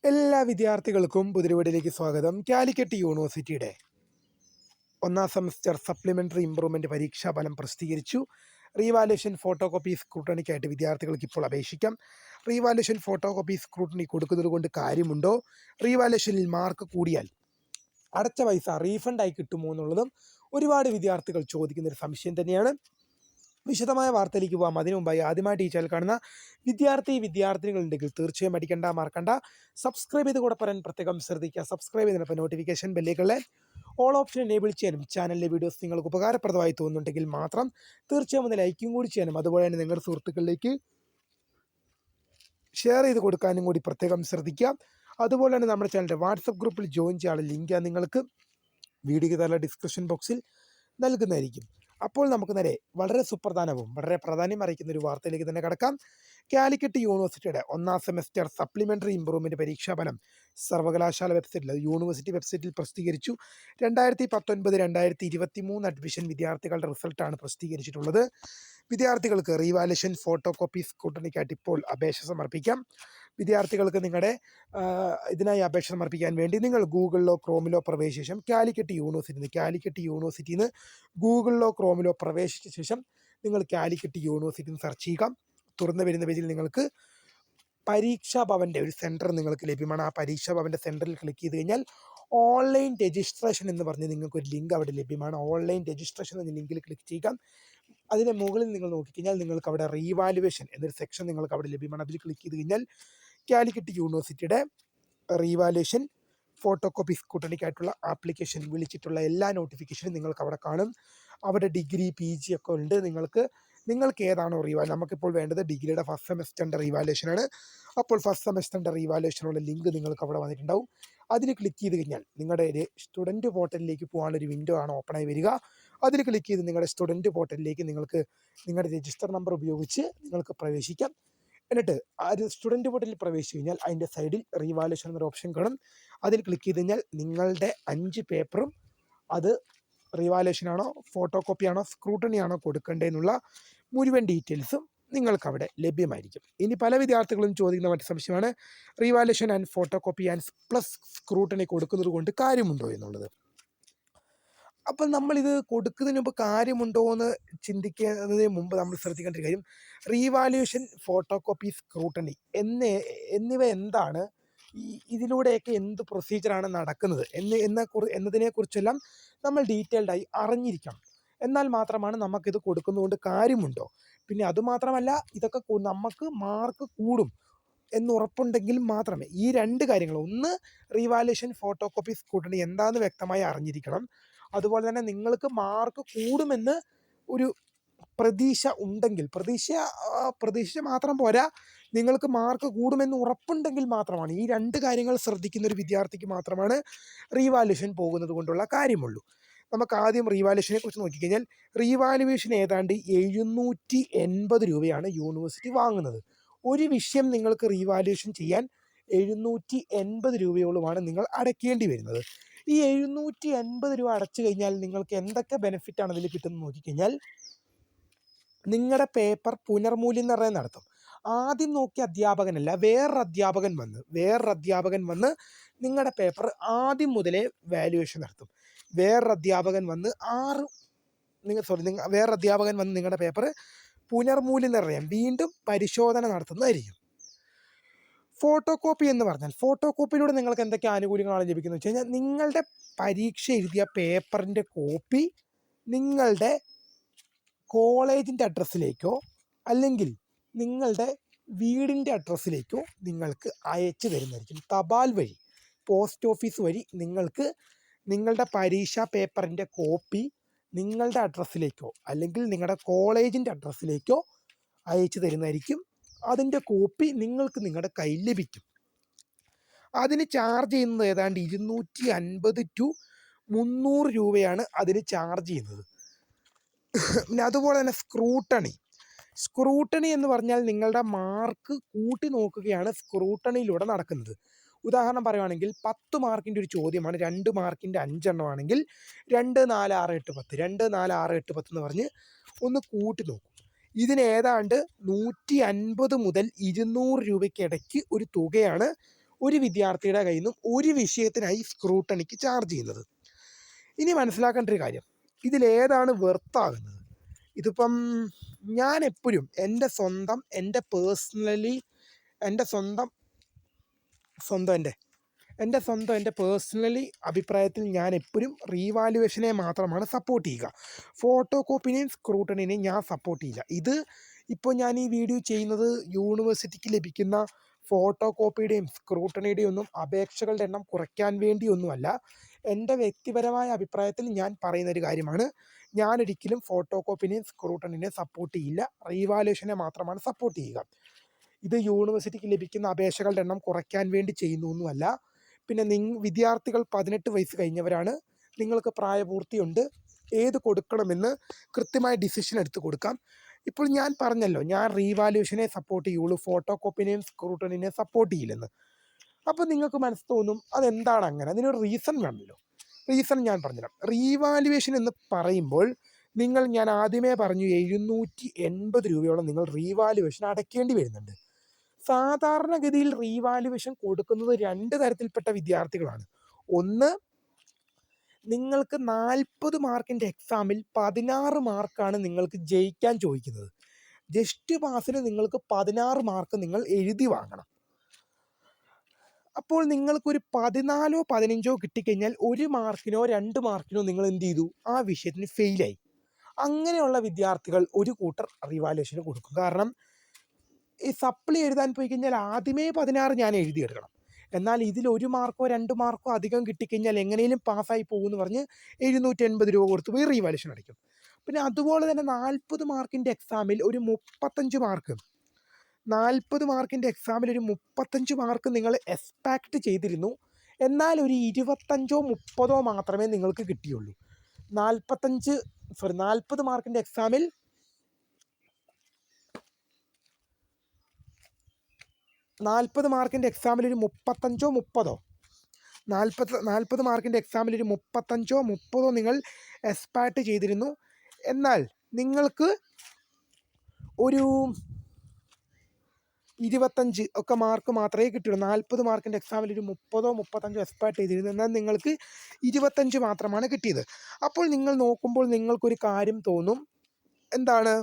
എല്ലാ വിദ്യാർത്ഥികൾക്കും പുതിരുവീടിലേക്ക് സ്വാഗതം. കാലിക്കറ്റ് യൂണിവേഴ്സിറ്റിയുടെ ഒന്നാം സെമസ്റ്റർ സപ്ലിമെൻ്ററി ഇംപ്രൂവ്മെൻ്റ് പരീക്ഷാ ഫലം പ്രസിദ്ധീകരിച്ചു. റീവാലുവേഷൻ ഫോട്ടോ കോപ്പി സ്ക്രൂട്ടണിക്കായിട്ട് വിദ്യാർത്ഥികൾക്ക് ഇപ്പോൾ അപേക്ഷിക്കാം. റീവാലുവേഷൻ ഫോട്ടോ കോപ്പി സ്ക്രൂട്ടണി കൊടുക്കുന്നത് കൊണ്ട് കാര്യമുണ്ടോ? റീവാലുവേഷനിൽ മാർക്ക് കൂടിയാൽ അടച്ച പൈസ റീഫണ്ടായി കിട്ടുമോ എന്നുള്ളതും ഒരുപാട് വിദ്യാർത്ഥികൾ ചോദിക്കുന്നൊരു സംശയം തന്നെയാണ്. വിശദമായ വാർത്തയിലേക്ക് പോകാം. അതിനു മുമ്പായി ആദ്യമായിട്ട് ഈ ചാനൽ കാണുന്ന വിദ്യാർത്ഥിനികളുണ്ടെങ്കിൽ തീർച്ചയായും അടിക്കണ്ട, മറക്കണ്ട, സബ്സ്ക്രൈബ് ചെയ്ത് കൂടെ പറയാൻ പ്രത്യേകം ശ്രദ്ധിക്കുക. സബ്സ്ക്രൈബ് ചെയ്തതിനൊപ്പം നോട്ടിഫിക്കേഷൻ ബെല്ലേക്കുള്ള ഓൾ ഓപ്ഷൻ എനേബിൾ ചെയ്യാനും ചാനലിലെ വീഡിയോസ് നിങ്ങൾക്ക് ഉപകാരപ്രദമായി തോന്നുന്നുണ്ടെങ്കിൽ മാത്രം തീർച്ചയായും ഒന്ന് ലൈക്കും കൂടി ചെയ്യാനും അതുപോലെ തന്നെ നിങ്ങളുടെ സുഹൃത്തുക്കളിലേക്ക് ഷെയർ ചെയ്ത് കൊടുക്കാനും കൂടി പ്രത്യേകം ശ്രദ്ധിക്കുക. അതുപോലെ തന്നെ നമ്മുടെ ചാനലിൻ്റെ വാട്സപ്പ് ഗ്രൂപ്പിൽ ജോയിൻ ചെയ്യാനുള്ള ലിങ്ക് നിങ്ങൾക്ക് വീഡിയോയ്ക്ക് താഴെ ഡിസ്ക്രിപ്ഷൻ ബോക്സിൽ നൽകുന്നതായിരിക്കും. അപ്പോൾ നമുക്ക് നേരെ വളരെ സുപ്രധാനവും വളരെ പ്രാധാന്യം അറിയിക്കുന്ന ഒരു വാർത്തയിലേക്ക് തന്നെ കടക്കാം. കാലിക്കറ്റ് യൂണിവേഴ്സിറ്റിയുടെ ഒന്നാം സെമസ്റ്റർ സപ്ലിമെൻ്ററി ഇംപ്രൂവ്മെൻ്റ് പരീക്ഷാഫലം സർവകലാശാല വെബ്സൈറ്റിൽ യൂണിവേഴ്സിറ്റി വെബ്സൈറ്റിൽ പ്രസിദ്ധീകരിച്ചു. 2019-2023 അഡ്മിഷൻ വിദ്യാർത്ഥികളുടെ റിസൾട്ടാണ് പ്രസിദ്ധീകരിച്ചിട്ടുള്ളത്. വിദ്യാർത്ഥികൾക്ക് റീവാലുവേഷൻ ഫോട്ടോ കോപ്പി സ്ക്രൂട്ടണിക്കായിട്ട് ഇപ്പോൾ അപേക്ഷ സമർപ്പിക്കാം. വിദ്യാർത്ഥികൾക്ക് നിങ്ങളുടെ ഇതിനായി അപേക്ഷ സമർപ്പിക്കാൻ വേണ്ടി നിങ്ങൾ ഗൂഗിളിലോ ക്രോമിലോ പ്രവേശിച്ച ശേഷം കാലിക്കറ്റ് യൂണിവേഴ്സിറ്റിയിൽ നിന്ന് ഗൂഗിളിലോ ക്രോമിലോ പ്രവേശിച്ച ശേഷം നിങ്ങൾ കാലിക്കറ്റ് യൂണിവേഴ്സിറ്റി സെർച്ച് ചെയ്യുക. തുറന്നു വരുന്ന പേജിൽ നിങ്ങൾക്ക് പരീക്ഷാ ഭവൻ്റെ ഒരു സെൻറ്റർ നിങ്ങൾക്ക് ലഭ്യമാണ്. ആ പരീക്ഷാ ഭവൻ്റെ സെൻറ്ററിൽ ക്ലിക്ക് ചെയ്ത് കഴിഞ്ഞാൽ ഓൺലൈൻ രജിസ്ട്രേഷൻ എന്ന് പറഞ്ഞ് നിങ്ങൾക്കൊരു ലിങ്ക് അവിടെ ലഭ്യമാണ്. ഓൺലൈൻ രജിസ്ട്രേഷൻ എന്ന ലിങ്കിൽ ക്ലിക്ക് ചെയ്യുക. അതിൻ്റെ മുകളിൽ നിങ്ങൾ നോക്കിക്കഴിഞ്ഞാൽ നിങ്ങൾക്ക് അവിടെ റീവാലുവേഷൻ എന്നൊരു സെക്ഷൻ നിങ്ങൾക്ക് അവിടെ ലഭ്യമാണ്. അതിൽ ക്ലിക്ക് ചെയ്ത് കഴിഞ്ഞാൽ കാലിക്കറ്റ് യൂണിവേഴ്സിറ്റിയുടെ റീവാലുവേഷൻ ഫോട്ടോ കോപ്പി സ്ക്രൂട്ടണിക്കായിട്ടുള്ള ആപ്ലിക്കേഷൻ വിളിച്ചിട്ടുള്ള എല്ലാ നോട്ടിഫിക്കേഷനും നിങ്ങൾക്ക് അവിടെ കാണും. അവിടെ ഡിഗ്രി PG ഒക്കെ ഉണ്ട്. നിങ്ങൾക്ക് ഏതാണോ നമുക്കിപ്പോൾ വേണ്ടത് ഡിഗ്രിയുടെ ഫസ്റ്റ് സെമസ്റ്ററിൻ്റെ റീവാലുവേഷനാണ്. അപ്പോൾ ഫസ്റ്റ് സെമസ്റ്ററിൻ്റെ റീവാലുവേഷനുള്ള ലിങ്ക് നിങ്ങൾക്ക് അവിടെ വന്നിട്ടുണ്ടാവും. അതിൽ ക്ലിക്ക് ചെയ്ത് കഴിഞ്ഞാൽ നിങ്ങളുടെ സ്റ്റുഡൻറ്റ് പോർട്ടലിലേക്ക് പോകാനൊരു വിൻഡോ ആണ് ഓപ്പണായി വരിക. അതിൽ ക്ലിക്ക് ചെയ്ത് നിങ്ങളുടെ സ്റ്റുഡൻറ്റ് പോർട്ടലിലേക്ക് നിങ്ങൾക്ക് നിങ്ങളുടെ രജിസ്റ്റർ നമ്പർ ഉപയോഗിച്ച് നിങ്ങൾക്ക് പ്രവേശിക്കാം. എന്നിട്ട് ആ ഒരു സ്റ്റുഡൻറ്റ് പോർട്ടലിൽ പ്രവേശിച്ച് കഴിഞ്ഞാൽ അതിൻ്റെ സൈഡിൽ റീവാലുവേഷൻ എന്നൊരു ഓപ്ഷൻ കാണും. അതിൽ ക്ലിക്ക് ചെയ്ത് കഴിഞ്ഞാൽ നിങ്ങളുടെ 5 പേപ്പറും അത് റീവാലുവേഷനാണോ ഫോട്ടോ കോപ്പിയാണോ സ്ക്രൂട്ടണിയാണോ കൊടുക്കേണ്ടതെന്നുള്ള മുഴുവൻ ഡീറ്റെയിൽസും നിങ്ങൾക്കവിടെ ലഭ്യമായിരിക്കും. ഇനി പല വിദ്യാർത്ഥികളും ചോദിക്കുന്ന മറ്റു സംശയമാണ് revaluation and photo copy and plus scrutiny കൊടുക്കുന്നത് കൊണ്ട് കാര്യമുണ്ടോ എന്നുള്ളത്. അപ്പം നമ്മളിത് കൊടുക്കുന്നതിന് മുമ്പ് കാര്യമുണ്ടോ എന്ന് ചിന്തിക്കുന്നതിന് മുമ്പ് നമ്മൾ ശ്രദ്ധിക്കേണ്ട ഒരു കാര്യം, റീവാലുവേഷൻ ഫോട്ടോ കോപ്പി സ്ക്രൂട്ടണി എന്നിവ എന്താണ്, ഇതിലൂടെയൊക്കെ എന്ത് പ്രൊസീജിയറാണ് നടക്കുന്നത് എന്നതിനെക്കുറിച്ചെല്ലാം നമ്മൾ ഡീറ്റെയിൽഡായി അറിഞ്ഞിരിക്കണം. എന്നാൽ മാത്രമാണ് നമുക്കിത് കൊടുക്കുന്നതുകൊണ്ട് കാര്യമുണ്ടോ, പിന്നെ അതുമാത്രമല്ല ഇതൊക്കെ നമുക്ക് മാർക്ക് കൂടും എന്നുറപ്പുണ്ടെങ്കിൽ മാത്രമേ ഈ 2 കാര്യങ്ങൾ, ഒന്ന് റീവാലുവേഷൻ ഫോട്ടോ കോപ്പി സ്ക്രൂട്ടണി എന്താണെന്ന് വ്യക്തമായി അറിഞ്ഞിരിക്കണം. അതുപോലെ തന്നെ നിങ്ങൾക്ക് മാർക്ക് കൂടുമെന്ന് ഒരു പ്രതീക്ഷ ഉണ്ടെങ്കിൽ, പ്രതീക്ഷ മാത്രം പോരാ, നിങ്ങൾക്ക് മാർക്ക് കൂടുമെന്ന് ഉറപ്പുണ്ടെങ്കിൽ മാത്രമാണ്, ഈ 2 കാര്യങ്ങൾ ശ്രദ്ധിക്കുന്ന ഒരു വിദ്യാർത്ഥിക്ക് മാത്രമാണ് റീവാലുവേഷൻ പോകുന്നത് കൊണ്ടുള്ള കാര്യമുള്ളൂ. നമുക്ക് ആദ്യം റീവാലുവേഷനെ കുറിച്ച് നോക്കിക്കഴിഞ്ഞാൽ റീവാലുവേഷൻ ഏതാണ്ട് 780 രൂപയാണ് യൂണിവേഴ്സിറ്റി വാങ്ങുന്നത്. ഒരു വിഷയം നിങ്ങൾക്ക് റീവാലുവേഷൻ ചെയ്യാൻ 780 രൂപയോളമാണ് നിങ്ങൾ അടയ്ക്കേണ്ടി വരുന്നത്. ഈ 780 രൂപ അടച്ചു കഴിഞ്ഞാൽ നിങ്ങൾക്ക് എന്തൊക്കെ ബെനിഫിറ്റാണ് അതിൽ കിട്ടുന്നത് നോക്കിക്കഴിഞ്ഞാൽ, നിങ്ങളുടെ പേപ്പർ പുനർമൂല്യനിർണ്ണയം നടത്തും. ആദ്യം നോക്കിയ അധ്യാപകനല്ല, വേറൊരു അധ്യാപകൻ വന്ന് നിങ്ങളുടെ പേപ്പർ ആദ്യം മുതലേ വാല്യുവേഷൻ നടത്തും. വേറൊരു അധ്യാപകൻ വന്ന് നിങ്ങളുടെ പേപ്പർ പുനർമൂല്യനിർണ്ണയം വീണ്ടും പരിശോധന നടത്തുന്നതായിരിക്കും. ഫോട്ടോ കോപ്പി എന്ന് പറഞ്ഞാൽ, ഫോട്ടോ കോപ്പിയിലൂടെ നിങ്ങൾക്ക് എന്തൊക്കെ ആനുകൂല്യങ്ങളാണ് ലഭിക്കുന്നത് വെച്ച് കഴിഞ്ഞാൽ, നിങ്ങളുടെ പരീക്ഷ എഴുതിയ പേപ്പറിൻ്റെ കോപ്പി നിങ്ങളുടെ കോളേജിൻ്റെ അഡ്രസ്സിലേക്കോ അല്ലെങ്കിൽ നിങ്ങളുടെ വീടിൻ്റെ അഡ്രസ്സിലേക്കോ നിങ്ങൾക്ക് അയച്ചു തരുന്നതായിരിക്കും. തപാൽ വഴി, പോസ്റ്റ് ഓഫീസ് വഴി നിങ്ങൾക്ക് നിങ്ങളുടെ പരീക്ഷാ പേപ്പറിൻ്റെ കോപ്പി നിങ്ങളുടെ അഡ്രസ്സിലേക്കോ അല്ലെങ്കിൽ നിങ്ങളുടെ കോളേജിൻ്റെ അഡ്രസ്സിലേക്കോ അയച്ചു തരുന്നതായിരിക്കും. അതിൻ്റെ കോപ്പി നിങ്ങൾക്ക് നിങ്ങളുടെ കയ്യിൽ ലഭിക്കും. അതിന് ചാർജ് ചെയ്യുന്നത് ഏതാണ്ട് 250 to 300 രൂപയാണ് അതിന് ചാർജ് ചെയ്യുന്നത്. പിന്നെ അതുപോലെ തന്നെ സ്ക്രൂട്ടണി എന്ന് പറഞ്ഞാൽ നിങ്ങളുടെ മാർക്ക് കൂട്ടി നോക്കുകയാണ് സ്ക്രൂട്ടണിയിലൂടെ നടക്കുന്നത്. ഉദാഹരണം പറയുകയാണെങ്കിൽ 10 മാർക്കിൻ്റെ ഒരു ചോദ്യമാണ്, 2 മാർക്കിൻ്റെ 5 എണ്ണമാണെങ്കിൽ 2, 4, 6, 8, 10 2, 4, 6, 8, 10 എന്ന് പറഞ്ഞ് ഒന്ന് കൂട്ടി നോക്കും. ഇതിന് ഏതാണ്ട് 150 മുതൽ 200 രൂപയ്ക്കിടയ്ക്ക് ഒരു തുകയാണ് ഒരു വിദ്യാർത്ഥിയുടെ കയ്യിൽ നിന്നും ഒരു വിഷയത്തിനായി സ്ക്രൂട്ടണിക്ക് ചാർജ് ചെയ്യുന്നത്. ഇനി മനസ്സിലാക്കേണ്ട ഒരു കാര്യം, ഇതിലേതാണ് വെർത്താകുന്നത്? ഇതിപ്പം ഞാൻ എപ്പോഴും എൻ്റെ പേഴ്സണലി അഭിപ്രായത്തിൽ ഞാൻ എപ്പോഴും റീവാലുവേഷനെ മാത്രമാണ് സപ്പോർട്ട് ചെയ്യുക. ഫോട്ടോ കോപ്പിനെയും സ്ക്രൂട്ടണിനെയും ഞാൻ സപ്പോർട്ട് ചെയ്യില്ല. ഇത് ഇപ്പോൾ ഞാൻ ഈ വീഡിയോ ചെയ്യുന്നത് യൂണിവേഴ്സിറ്റിക്ക് ലഭിക്കുന്ന ഫോട്ടോ കോപ്പിയുടെയും സ്ക്രൂട്ടണിയുടെയും ഒന്നും അപേക്ഷകളുടെ എണ്ണം കുറയ്ക്കാൻ വേണ്ടിയൊന്നുമല്ല. എൻ്റെ വ്യക്തിപരമായ അഭിപ്രായത്തിൽ ഞാൻ പറയുന്നൊരു കാര്യമാണ്. ഞാനൊരിക്കലും ഫോട്ടോ കോപ്പിനെയും സ്ക്രൂട്ടണിനെയും സപ്പോർട്ട് ചെയ്യില്ല. റീവാലുവേഷനെ മാത്രമാണ് സപ്പോർട്ട് ചെയ്യുക. ഇത് യൂണിവേഴ്സിറ്റിക്ക് ലഭിക്കുന്ന അപേക്ഷകളുടെ എണ്ണം കുറയ്ക്കാൻ വേണ്ടി ചെയ്യുന്നൊന്നുമല്ല. പിന്നെ വിദ്യാർത്ഥികൾ 18 വയസ്സ് കഴിഞ്ഞവരാണ്, നിങ്ങൾക്ക് പ്രായപൂർത്തിയുണ്ട്, ഏത് കൊടുക്കണമെന്ന് കൃത്യമായ ഡിസിഷൻ എടുത്ത് കൊടുക്കാം. ഇപ്പോൾ ഞാൻ പറഞ്ഞല്ലോ, ഞാൻ റീവാലുവേഷനെ സപ്പോർട്ട് ചെയ്യുള്ളൂ, ഫോട്ടോ കോപ്പിനെയും സ്ക്രൂട്ടണിനെയും സപ്പോർട്ട് ചെയ്യില്ലെന്ന്. അപ്പോൾ നിങ്ങൾക്ക് മനസ്സ് തോന്നും അതെന്താണ് അങ്ങനെ, അതിനൊരു റീസൺ വേണമല്ലോ. റീസൺ ഞാൻ പറഞ്ഞുതരാം. റീവാലുവേഷൻ എന്ന് പറയുമ്പോൾ ഞാൻ ആദ്യമേ പറഞ്ഞു 780 രൂപയോളം നിങ്ങൾ റീവാലുവേഷൻ അടയ്ക്കേണ്ടി വരുന്നുണ്ട്. സാധാരണഗതിയിൽ റീവാലുവേഷൻ കൊടുക്കുന്നത് 2 തരത്തിൽപ്പെട്ട വിദ്യാർത്ഥികളാണ്. ഒന്ന്, നിങ്ങൾക്ക് 40 മാർക്കിൻ്റെ എക്സാമിൽ 16 മാർക്കാണ് നിങ്ങൾക്ക് ജയിക്കാൻ ചോദിക്കുന്നത്. ജസ്റ്റ് പാസിന് നിങ്ങൾക്ക് 16 മാർക്ക് നിങ്ങൾ എഴുതി വാങ്ങണം. അപ്പോൾ നിങ്ങൾക്കൊരു 14 15 കിട്ടിക്കഴിഞ്ഞാൽ 1 മാർക്കിനോ 2 മാർക്കിനോ നിങ്ങൾ എന്ത് ചെയ്തു, ആ വിഷയത്തിന് ഫെയിലായി. അങ്ങനെയുള്ള വിദ്യാർത്ഥികൾ ഒരു കൂട്ടർ റീവാലുവേഷന് കൊടുക്കും. കാരണം ഈ സപ്ലി എഴുതാൻ പോയി കഴിഞ്ഞാൽ ആദ്യമേ 16 ഞാൻ എഴുതിയെടുക്കണം. എന്നാൽ ഇതിൽ 1 മാർക്കോ 2 മാർക്കോ അധികം കിട്ടിക്കഴിഞ്ഞാൽ എങ്ങനെയും പാസ്സായി പോകുമെന്ന് പറഞ്ഞ് 780 രൂപ കൊടുത്ത് പോയി റീവാലുവേഷൻ അടയ്ക്കും. പിന്നെ അതുപോലെ തന്നെ 40 മാർക്കിൻ്റെ എക്സാമിൽ ഒരു 35 മാർക്ക് 40 മാർക്കിൻ്റെ എക്സാമിൽ ഒരു 35 മാർക്ക് നിങ്ങൾ എക്സ്പെക്റ്റ് ചെയ്തിരുന്നു. എന്നാൽ ഒരു 25 30 മാത്രമേ നിങ്ങൾക്ക് കിട്ടിയുള്ളൂ. 40 മാർക്കിൻ്റെ എക്സാമിൽ 40 മാർക്കിൻ്റെ എക്സാമിൽ ഒരു 35 30 40 മാർക്കിൻ്റെ എക്സാമിൽ ഒരു 35 30 നിങ്ങൾ എക്സ്പെക്റ്റ് ചെയ്തിരുന്നു. എന്നാൽ നിങ്ങൾക്ക് ഒരു 25 ഒക്കെ മാർക്ക് മാത്രമേ കിട്ടുള്ളൂ. 40 മാർക്കിൻ്റെ എക്സാമിൽ ഒരു 30 35 എക്സ്പെക്റ്റ് ചെയ്തിരുന്നു. എന്നാൽ നിങ്ങൾക്ക് 25 മാത്രമാണ് കിട്ടിയത്. അപ്പോൾ നിങ്ങൾ നോക്കുമ്പോൾ നിങ്ങൾക്കൊരു കാര്യം തോന്നും, എന്താണ്,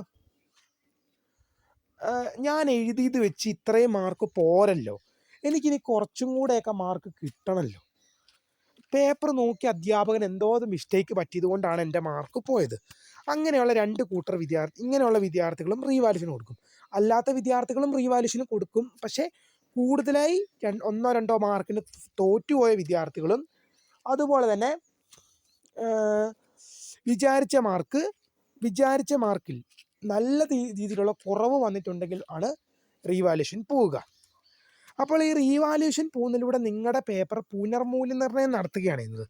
ഞാൻ എഴുതിയത് വെച്ച് ഇത്രയും മാർക്ക് പോരല്ലോ, എനിക്കിനി കുറച്ചും കൂടെയൊക്കെ മാർക്ക് കിട്ടണമല്ലോ. പേപ്പർ നോക്കി അധ്യാപകൻ എന്തോ മിസ്റ്റേക്ക് പറ്റിയത് കൊണ്ടാണ് എൻ്റെ മാർക്ക് പോയത്. അങ്ങനെയുള്ള 2 കൂട്ടർ ഇങ്ങനെയുള്ള വിദ്യാർത്ഥികളും റീവാലുവേഷന് കൊടുക്കും. അല്ലാത്ത വിദ്യാർത്ഥികളും റീവാലുവേഷന് കൊടുക്കും. പക്ഷേ കൂടുതലായി 1 2 മാർക്കിന് തോറ്റുപോയ വിദ്യാർത്ഥികളും അതുപോലെ തന്നെ വിചാരിച്ച മാർക്കിൽ നല്ല രീതിയിലുള്ള കുറവ് വന്നിട്ടുണ്ടെങ്കിൽ ആണ് റീവാലുവേഷൻ പോവുക. അപ്പോൾ ഈ റീവാലുവേഷൻ പോകുന്നതിലൂടെ നിങ്ങളുടെ പേപ്പർ പുനർമൂല്യനിർണ്ണയം നടത്തുകയാണ് ചെയ്യുന്നത്.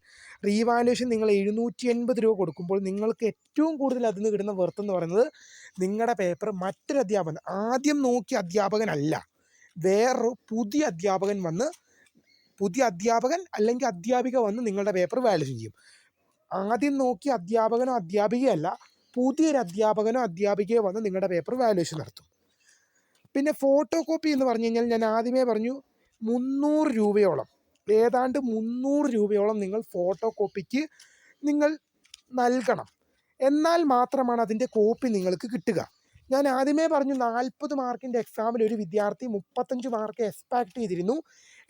റീവാലുവേഷൻ നിങ്ങൾ 780 രൂപ കൊടുക്കുമ്പോൾ നിങ്ങൾക്ക് ഏറ്റവും കൂടുതൽ അതിൽ നിന്ന് കിട്ടുന്ന വെർത്ത് എന്ന് പറയുന്നത് നിങ്ങളുടെ പേപ്പർ മറ്റൊരു അധ്യാപകൻ, ആദ്യം നോക്കിയ അധ്യാപകനല്ല, വേറൊരു പുതിയ അധ്യാപകൻ അല്ലെങ്കിൽ അധ്യാപിക വന്ന് നിങ്ങളുടെ പേപ്പർ വാല്യുവേഷൻ ചെയ്യും. ആദ്യം നോക്കിയ അധ്യാപകനോ അധ്യാപികയല്ല, പുതിയൊരു അധ്യാപകനോ അധ്യാപികയോ വന്ന് നിങ്ങളുടെ പേപ്പർ വാല്യുവേഷൻ നടത്തും. പിന്നെ ഫോട്ടോ കോപ്പി എന്ന് പറഞ്ഞു കഴിഞ്ഞാൽ ഞാൻ ആദ്യമേ പറഞ്ഞു 300 രൂപയോളം, ഏതാണ്ട് 300 രൂപയോളം നിങ്ങൾ ഫോട്ടോ കോപ്പിക്ക് നിങ്ങൾ നൽകണം. എന്നാൽ മാത്രമാണ് അതിൻ്റെ കോപ്പി നിങ്ങൾക്ക് കിട്ടുക. ഞാൻ ആദ്യമേ പറഞ്ഞു 40 മാർക്കിൻ്റെ എക്സാമിൽ ഒരു വിദ്യാർത്ഥി 35 മാർക്ക് എക്സ്പെക്റ്റ് ചെയ്തിരുന്നു.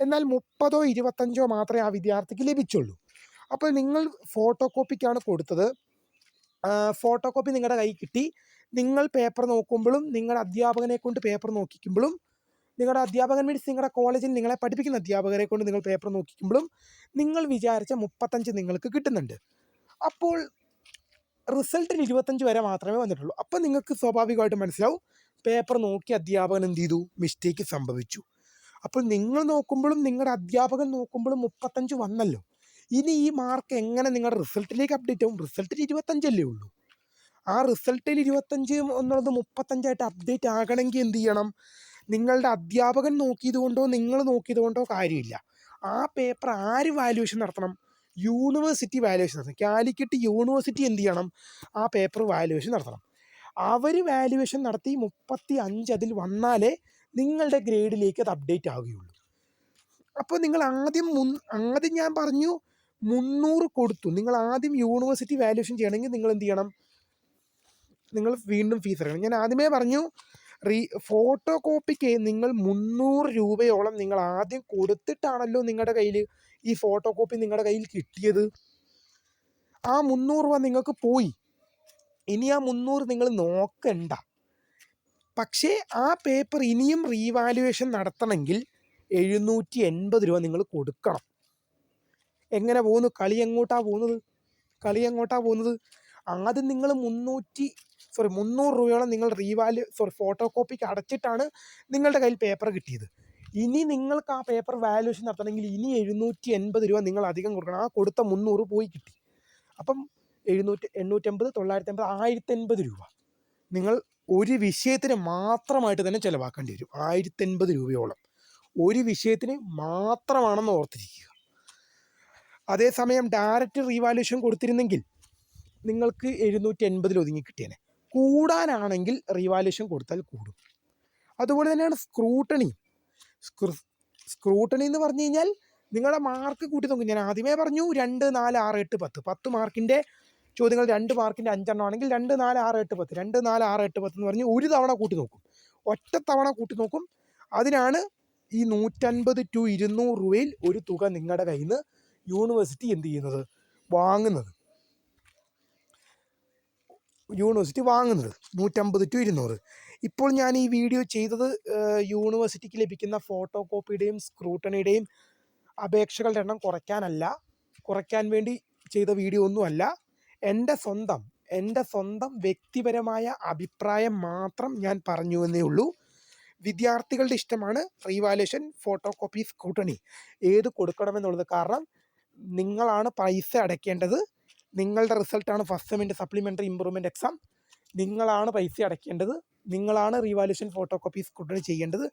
എന്നാൽ 30 25 മാത്രമേ ആ വിദ്യാർത്ഥിക്ക് ലഭിച്ചുള്ളൂ. അപ്പോൾ നിങ്ങൾ ഫോട്ടോ കോപ്പിക്കാണ് കൊടുത്തത്, ഫോട്ടോ കോപ്പി നിങ്ങളുടെ കയ്യിൽ കിട്ടി. നിങ്ങൾ പേപ്പർ നോക്കുമ്പോഴും നിങ്ങളുടെ അധ്യാപകനെ കൊണ്ട് പേപ്പർ നോക്കിക്കുമ്പോഴും, നിങ്ങളുടെ അധ്യാപകൻ മീൻസ് നിങ്ങളുടെ കോളേജിൽ നിങ്ങളെ പഠിപ്പിക്കുന്ന അധ്യാപകരെ കൊണ്ട് നിങ്ങൾ പേപ്പർ നോക്കിക്കുമ്പോഴും നിങ്ങൾ വിചാരിച്ച 35 നിങ്ങൾക്ക് കിട്ടുന്നുണ്ട്. അപ്പോൾ റിസൾട്ടിൽ 25 വരെ മാത്രമേ വന്നിട്ടുള്ളൂ. അപ്പോൾ നിങ്ങൾക്ക് സ്വാഭാവികമായിട്ട് മനസ്സിലാവും പേപ്പർ നോക്കി അധ്യാപകൻ എന്ത് ചെയ്തു, മിസ്റ്റേക്ക് സംഭവിച്ചു. അപ്പോൾ നിങ്ങൾ നോക്കുമ്പോഴും നിങ്ങളുടെ അധ്യാപകൻ നോക്കുമ്പോഴും 35 വന്നല്ലോ. ഇനി ഈ മാർക്ക് എങ്ങനെ നിങ്ങളുടെ റിസൾട്ടിലേക്ക് അപ്ഡേറ്റ് ആവും? റിസൾട്ടിൽ 25 അല്ലേ ഉള്ളൂ. ആ റിസൾട്ടിൽ 25 എന്നുള്ളത് 35 അപ്ഡേറ്റ് ആകണമെങ്കിൽ എന്ത് ചെയ്യണം? നിങ്ങളുടെ അധ്യാപകൻ നോക്കിയത് കൊണ്ടോ നിങ്ങൾ നോക്കിയത് കൊണ്ടോ കാര്യമില്ല. ആ പേപ്പർ ആര് വാല്യുവേഷൻ നടത്തണം? യൂണിവേഴ്സിറ്റി വാല്യുവേഷൻ നടത്തണം. കാലിക്കറ്റ് യൂണിവേഴ്സിറ്റി എന്ത് ചെയ്യണം? ആ പേപ്പർ വാല്യുവേഷൻ നടത്തണം. അവർ വാല്യുവേഷൻ നടത്തി 35 അതിൽ വന്നാലേ നിങ്ങളുടെ ഗ്രേഡിലേക്ക് അത് അപ്ഡേറ്റ് ആവുകയുള്ളൂ. അപ്പോൾ നിങ്ങൾ ആദ്യം ഞാൻ പറഞ്ഞു 300 കൊടുത്തു. നിങ്ങൾ ആദ്യം യൂണിവേഴ്സിറ്റി വാല്യുവേഷൻ ചെയ്യണമെങ്കിൽ നിങ്ങൾ എന്ത് ചെയ്യണം? നിങ്ങൾ വീണ്ടും ഫീസ് അടക്കണം. ഞാൻ ആദ്യമേ പറഞ്ഞു ഫോട്ടോ കോപ്പിക്ക് നിങ്ങൾ 300 രൂപയോളം നിങ്ങൾ ആദ്യം കൊടുത്തിട്ടാണല്ലോ നിങ്ങളുടെ കയ്യിൽ ഈ ഫോട്ടോ കോപ്പി നിങ്ങളുടെ കയ്യിൽ കിട്ടിയത്. ആ 300 രൂപ നിങ്ങൾക്ക് പോയി. ഇനി ആ 300 നിങ്ങൾ നോക്കണ്ട. പക്ഷേ ആ പേപ്പർ ഇനിയും റീവാലുവേഷൻ നടത്തണമെങ്കിൽ 780 രൂപ നിങ്ങൾ കൊടുക്കണം. എങ്ങനെ പോകുന്നു? കളി എങ്ങോട്ടാണ് പോകുന്നത്? ആദ്യം നിങ്ങൾ 300 രൂപയോളം നിങ്ങൾ ഫോട്ടോ കോപ്പിക്ക് അടച്ചിട്ടാണ് നിങ്ങളുടെ കയ്യിൽ പേപ്പർ കിട്ടിയത്. ഇനി നിങ്ങൾക്ക് ആ പേപ്പർ വാല്യുവേഷൻ നടത്തണമെങ്കിൽ ഇനി 780 രൂപ നിങ്ങൾ അധികം കൊടുക്കണം. ആ കൊടുത്ത 300 പോയി കിട്ടി. അപ്പം 880, 980, 1080 രൂപ നിങ്ങൾ ഒരു വിഷയത്തിന് മാത്രമായിട്ട് തന്നെ ചിലവാക്കേണ്ടി വരും. 1080 രൂപയോളം ഒരു വിഷയത്തിന് മാത്രമാണെന്ന് ഓർത്തിരിക്കുക. അതേസമയം ഡയറക്റ്റ് റീവാല്യുവേഷൻ കൊടുത്തിരുന്നെങ്കിൽ നിങ്ങൾക്ക് 780 ഒതുങ്ങി കിട്ടിയേനെ. കൂടാനാണെങ്കിൽ റീവാല്യുവേഷൻ കൊടുത്താൽ കൂടും. അതുപോലെ തന്നെയാണ് സ്ക്രൂട്ടണി എന്ന് പറഞ്ഞു കഴിഞ്ഞാൽ നിങ്ങളുടെ മാർക്ക് കൂട്ടി നോക്കും. ഞാൻ ആദ്യമേ പറഞ്ഞു 2, 4, 6, 8, 10 10 മാർക്കിൻ്റെ ചോദ്യങ്ങൾ 2 മാർക്കിൻ്റെ 5 ആണെങ്കിൽ 2, 4, 6, 8, 10 2, 4, 6, 8, 10 എന്ന് പറഞ്ഞ് ഒരു തവണ കൂട്ടി നോക്കും. ഒറ്റ തവണ കൂട്ടി നോക്കും. അതിനാണ് ഈ 150 to 200 രൂപയിൽ ഒരു തുക നിങ്ങളുടെ കയ്യിൽ നിന്ന് യൂണിവേഴ്സിറ്റി എന്ത് ചെയ്യുന്നത്? വാങ്ങുന്നത് 150 to 200. ഇപ്പോൾ ഞാൻ ഈ വീഡിയോ ചെയ്തത് യൂണിവേഴ്സിറ്റിക്ക് ലഭിക്കുന്ന ഫോട്ടോ കോപ്പിയുടെയും സ്ക്രൂട്ടണിയുടെയും അപേക്ഷകളുടെ എണ്ണം കുറയ്ക്കാൻ വേണ്ടി ചെയ്ത വീഡിയോ ഒന്നുമല്ല. എൻ്റെ സ്വന്തം വ്യക്തിപരമായ അഭിപ്രായം മാത്രം ഞാൻ പറഞ്ഞു എന്നേ ഉള്ളൂ. വിദ്യാർത്ഥികളുടെ ഇഷ്ടമാണ് റീവാലുവേഷൻ, ഫോട്ടോ കോപ്പി, സ്ക്രൂട്ടണി ഏത് കൊടുക്കണമെന്നുള്ളത്. കാരണം നിങ്ങളാണ് പൈസ അടയ്ക്കേണ്ടത്. നിങ്ങളുടെ റിസൾട്ടാണ് ഫസ്റ്റ് സെമ്മിൻ്റെ സപ്ലിമെൻ്ററി ഇമ്പ്രൂവ്മെൻ്റ് എക്സാം. നിങ്ങളാണ് പൈസ അടയ്ക്കേണ്ടത്. നിങ്ങളാണ് റീവാലുവേഷൻ, ഫോട്ടോ കോപ്പി, സ്ക്രൂട്ടണി ചെയ്യേണ്ടത്.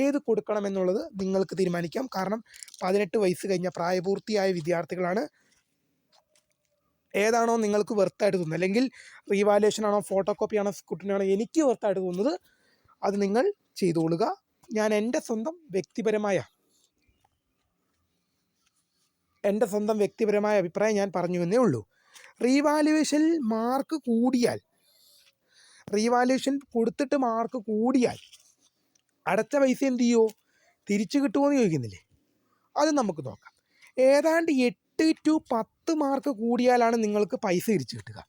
ഏത് കൊടുക്കണമെന്നുള്ളത് നിങ്ങൾക്ക് തീരുമാനിക്കാം. കാരണം 18 വയസ്സ് കഴിഞ്ഞ പ്രായപൂർത്തിയായ വിദ്യാർത്ഥികളാണ്. ഏതാണോ നിങ്ങൾക്ക് വെർത്തായിട്ട് തോന്നുന്നത്, അല്ലെങ്കിൽ റീവാലുവേഷൻ ആണോ, ഫോട്ടോ കോപ്പി ആണോ, സ്ക്രൂട്ടണി ആണോ എനിക്ക് വെർത്തായിട്ട് തോന്നുന്നത്, അത് നിങ്ങൾ ചെയ്തുകൊള്ളുക. ഞാൻ എൻ്റെ സ്വന്തം വ്യക്തിപരമായ അഭിപ്രായം ഞാൻ പറഞ്ഞു എന്നേ ഉള്ളൂ. റീവാലുവേഷനിൽ മാർക്ക് കൂടിയാൽ, റീവാലുവേഷൻ കൊടുത്തിട്ട് മാർക്ക് കൂടിയാൽ അടച്ച പൈസ എന്ത് ചെയ്യുമോ? തിരിച്ചു കിട്ടുമോ എന്ന് ചോദിക്കുന്നില്ലേ? അത് നമുക്ക് നോക്കാം. ഏതാണ്ട് 8 to 10 മാർക്ക് കൂടിയാലാണ് നിങ്ങൾക്ക് പൈസ തിരിച്ചു കിട്ടുക.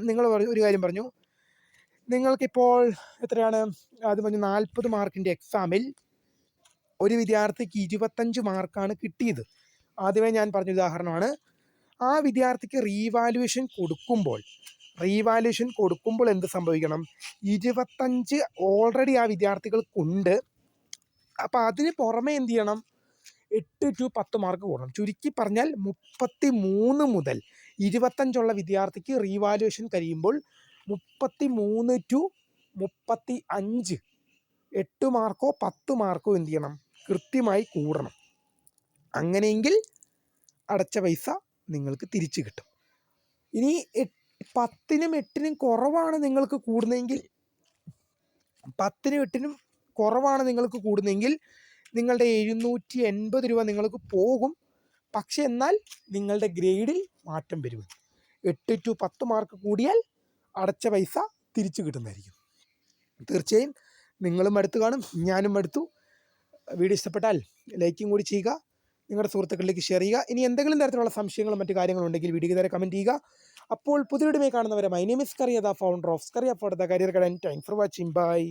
നിങ്ങൾ ഒരു കാര്യം പറഞ്ഞു, നിങ്ങൾക്കിപ്പോൾ എത്രയാണ്? അത് പറഞ്ഞു 40 മാർക്കിൻ്റെ എക്സാമിൽ ഒരു വിദ്യാർത്ഥിക്ക് 25 മാർക്കാണ് കിട്ടിയത്. ആദ്യമേ ഞാൻ പറഞ്ഞ ഉദാഹരണമാണ്. ആ വിദ്യാർത്ഥിക്ക് റീവാലുവേഷൻ കൊടുക്കുമ്പോൾ എന്ത് സംഭവിക്കണം? 25 ഓൾറെഡി ആ വിദ്യാർത്ഥികൾക്കുണ്ട്. അപ്പോൾ അതിന് പുറമെ എന്ത് ചെയ്യണം? 8 to 10 മാർക്ക് കൂടണം. ചുരുക്കി പറഞ്ഞാൽ 33 മുതൽ 25 വിദ്യാർത്ഥിക്ക് റീവാലുവേഷൻ കഴിയുമ്പോൾ 33 to 35 8 മാർക്കോ 10 മാർക്കോ എന്ത് ചെയ്യണം? കൃത്യമായി കൂടണം. അങ്ങനെയെങ്കിൽ അടച്ച പൈസ നിങ്ങൾക്ക് തിരിച്ചു കിട്ടും. ഇനി 10നും 8നും കുറവാണ് നിങ്ങൾക്ക് കൂടുന്നതെങ്കിൽ, 10നും 8നും കുറവാണ് നിങ്ങൾക്ക് കൂടുന്നതെങ്കിൽ നിങ്ങളുടെ 780 രൂപ നിങ്ങൾക്ക് പോകും. പക്ഷെ എന്നാൽ നിങ്ങളുടെ ഗ്രേഡിൽ മാറ്റം വരും. 8 to 10 മാർക്ക് കൂടിയാൽ അടച്ച പൈസ തിരിച്ചു കിട്ടുന്നതായിരിക്കും. തീർച്ചയായും നിങ്ങളും അടുത്ത് കാണും, ഞാനും അടുത്തു. വീഡിയോ ഇഷ്ടപ്പെട്ടാൽ ലൈക്കും കൂടി ചെയ്യുക, നിങ്ങളുടെ സുഹൃത്തുക്കളിലേക്ക് ഷെയർ ചെയ്യുക. ഇനി എന്തെങ്കിലും തരത്തിലുള്ള സംശയങ്ങളും മറ്റു കാര്യങ്ങളും ഉണ്ടെങ്കിൽ വീഡിയോ താരെ കമൻറ്റ് ചെയ്യുക. അപ്പോൾ പുതിയൊരുമേ കാണുന്നവരെ, my name is Kariya, the founder of Scaria for the career guide. Thanks for watching. By.